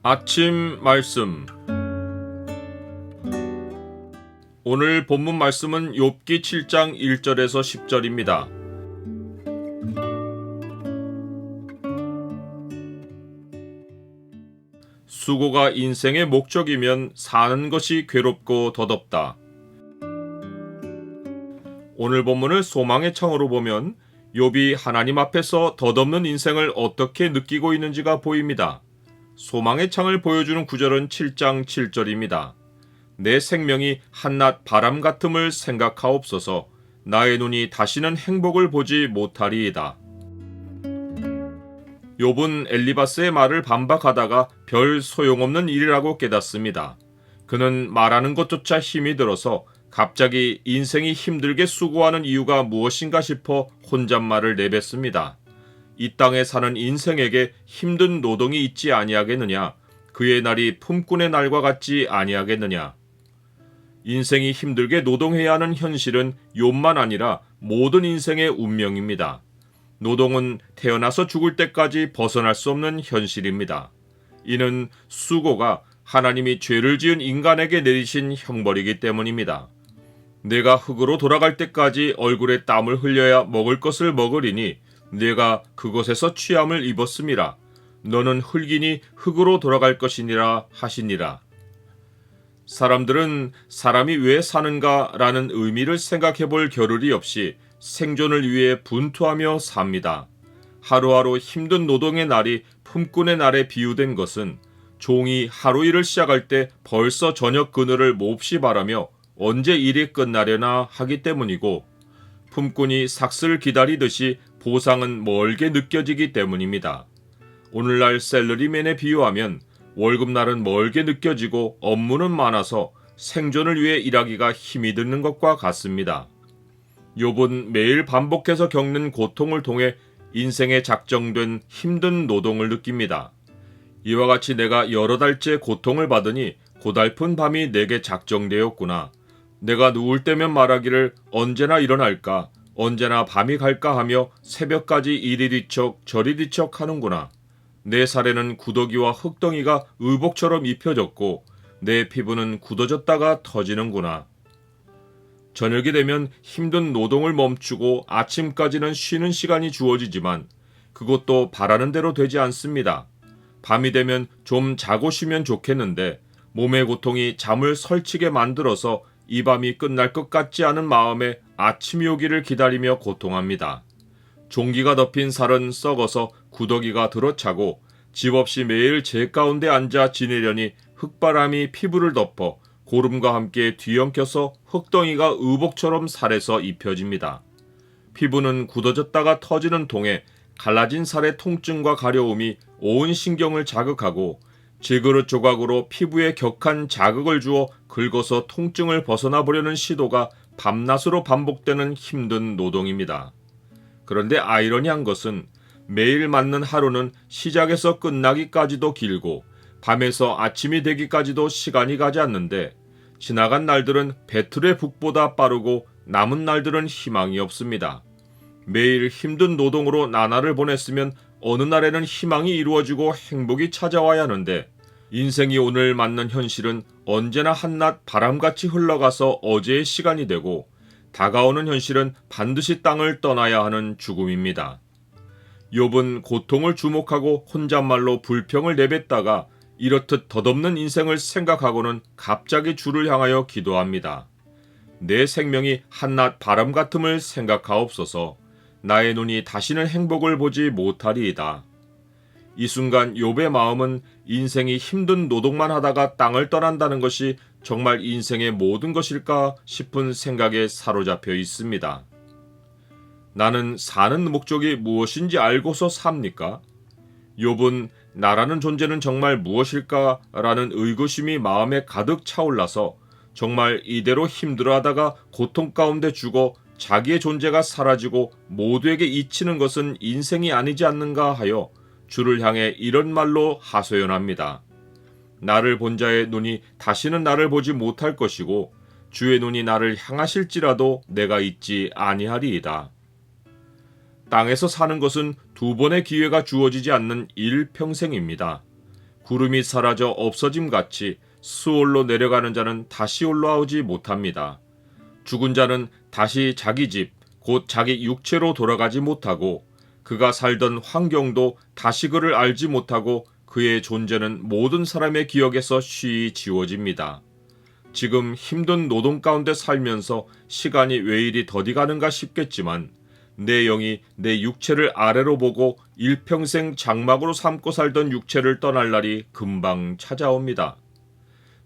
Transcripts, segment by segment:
아침 말씀. 오늘 본문 말씀은 욥기 7장 1절에서 10절입니다. 수고가 인생의 목적이면 사는 것이 괴롭고 더덥다. 오늘 본문을 소망의 창으로 보면 욥이 하나님 앞에서 덧없는 인생을 어떻게 느끼고 있는지가 보입니다. 소망의 창을 보여주는 구절은 7장 7절입니다. 내 생명이 한낮 바람 같음을 생각하옵소서. 나의 눈이 다시는 행복을 보지 못하리이다. 욥은 엘리바스의 말을 반박하다가 별 소용없는 일이라고 깨닫습니다. 그는 말하는 것조차 힘이 들어서 갑자기 인생이 힘들게 수고하는 이유가 무엇인가 싶어 혼잣말을 내뱉습니다. 이 땅에 사는 인생에게 힘든 노동이 있지 아니하겠느냐? 그의 날이 품꾼의 날과 같지 아니하겠느냐? 인생이 힘들게 노동해야 하는 현실은 욥만 아니라 모든 인생의 운명입니다. 노동은 태어나서 죽을 때까지 벗어날 수 없는 현실입니다. 이는 수고가 하나님이 죄를 지은 인간에게 내리신 형벌이기 때문입니다. 내가 흙으로 돌아갈 때까지 얼굴에 땀을 흘려야 먹을 것을 먹으리니 내가 그곳에서 취함을 입었음이라. 너는 흙이니 흙으로 돌아갈 것이니라 하시니라. 사람들은 사람이 왜 사는가 라는 의미를 생각해 볼 겨를이 없이 생존을 위해 분투하며 삽니다. 하루하루 힘든 노동의 날이 품꾼의 날에 비유된 것은 종이 하루 일을 시작할 때 벌써 저녁 그늘을 몹시 바라며 언제 일이 끝나려나 하기 때문이고, 품꾼이 삭슬 기다리듯이 보상은 멀게 느껴지기 때문입니다. 오늘날 셀러리맨에 비유하면 월급날은 멀게 느껴지고 업무는 많아서 생존을 위해 일하기가 힘이 드는 것과 같습니다. 욥은 매일 반복해서 겪는 고통을 통해 인생에 작정된 힘든 노동을 느낍니다. 이와 같이 내가 여러 달째 고통을 받으니 고달픈 밤이 내게 작정되었구나. 내가 누울 때면 말하기를 언제나 일어날까, 언제나 밤이 갈까 하며 새벽까지 이리 뒤척 저리 뒤척 하는구나. 내 살에는 구더기와 흙덩이가 의복처럼 입혀졌고 내 피부는 굳어졌다가 터지는구나. 저녁이 되면 힘든 노동을 멈추고 아침까지는 쉬는 시간이 주어지지만 그것도 바라는 대로 되지 않습니다. 밤이 되면 좀 자고 쉬면 좋겠는데 몸의 고통이 잠을 설치게 만들어서 이 밤이 끝날 것 같지 않은 마음에 아침이 오기를 기다리며 고통합니다. 종기가 덮인 살은 썩어서 구더기가 들어차고 집 없이 매일 제 가운데 앉아 지내려니 흙바람이 피부를 덮어 고름과 함께 뒤엉켜서 흙덩이가 의복처럼 살에서 입혀집니다. 피부는 굳어졌다가 터지는 통에 갈라진 살의 통증과 가려움이 온 신경을 자극하고 질그릇 조각으로 피부에 격한 자극을 주어 긁어서 통증을 벗어나 보려는 시도가 밤낮으로 반복되는 힘든 노동입니다. 그런데 아이러니한 것은 매일 맞는 하루는 시작에서 끝나기까지도 길고 밤에서 아침이 되기까지도 시간이 가지 않는데 지나간 날들은 배틀의 북보다 빠르고 남은 날들은 희망이 없습니다. 매일 힘든 노동으로 나날을 보냈으면 어느 날에는 희망이 이루어지고 행복이 찾아와야 하는데 인생이 오늘 맞는 현실은 언제나 한낮 바람같이 흘러가서 어제의 시간이 되고 다가오는 현실은 반드시 땅을 떠나야 하는 죽음입니다. 욥은 고통을 주목하고 혼잣말로 불평을 내뱉다가 이렇듯 덧없는 인생을 생각하고는 갑자기 주를 향하여 기도합니다. 내 생명이 한낮 바람 같음을 생각하옵소서. 나의 눈이 다시는 행복을 보지 못하리이다. 이 순간 욥의 마음은 인생이 힘든 노동만 하다가 땅을 떠난다는 것이 정말 인생의 모든 것일까 싶은 생각에 사로잡혀 있습니다. 나는 사는 목적이 무엇인지 알고서 삽니까? 욥은 나라는 존재는 정말 무엇일까? 라는 의구심이 마음에 가득 차올라서 정말 이대로 힘들어하다가 고통 가운데 죽어 자기의 존재가 사라지고 모두에게 잊히는 것은 인생이 아니지 않는가 하여 주를 향해 이런 말로 하소연합니다. 나를 본 자의 눈이 다시는 나를 보지 못할 것이고 주의 눈이 나를 향하실지라도 내가 잊지 아니하리이다. 땅에서 사는 것은 두 번의 기회가 주어지지 않는 일평생입니다. 구름이 사라져 없어짐 같이 스올로 내려가는 자는 다시 올라오지 못합니다. 죽은 자는 다시 자기 집, 곧 자기 육체로 돌아가지 못하고 그가 살던 환경도 다시 그를 알지 못하고 그의 존재는 모든 사람의 기억에서 쉬이 지워집니다. 지금 힘든 노동 가운데 살면서 시간이 왜 이리 더디 가는가 싶겠지만 내 영이 내 육체를 아래로 보고 일평생 장막으로 삼고 살던 육체를 떠날 날이 금방 찾아옵니다.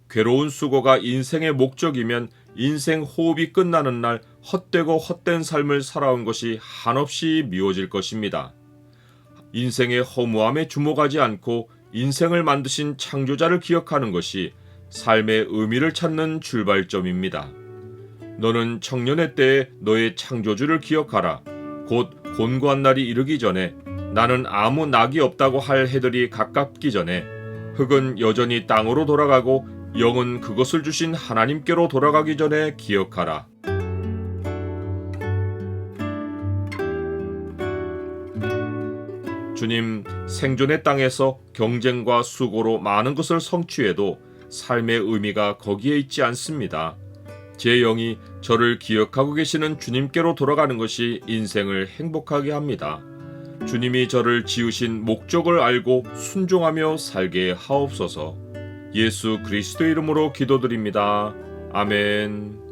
괴로운 수고가 인생의 목적이면 인생 호흡이 끝나는 날 헛되고 헛된 삶을 살아온 것이 한없이 미워질 것입니다. 인생의 허무함에 주목하지 않고 인생을 만드신 창조자를 기억하는 것이 삶의 의미를 찾는 출발점입니다. 너는 청년의 때에 너의 창조주를 기억하라. 곧 곤고한 날이 이르기 전에 나는 아무 낙이 없다고 할 해들이 가깝기 전에 흙은 여전히 땅으로 돌아가고 영은 그것을 주신 하나님께로 돌아가기 전에 기억하라. 주님, 생존의 땅에서 경쟁과 수고로 많은 것을 성취해도 삶의 의미가 거기에 있지 않습니다. 제 영이 저를 기억하고 계시는 주님께로 돌아가는 것이 인생을 행복하게 합니다. 주님이 저를 지으신 목적을 알고 순종하며 살게 하옵소서. 예수 그리스도 이름으로 기도드립니다. 아멘.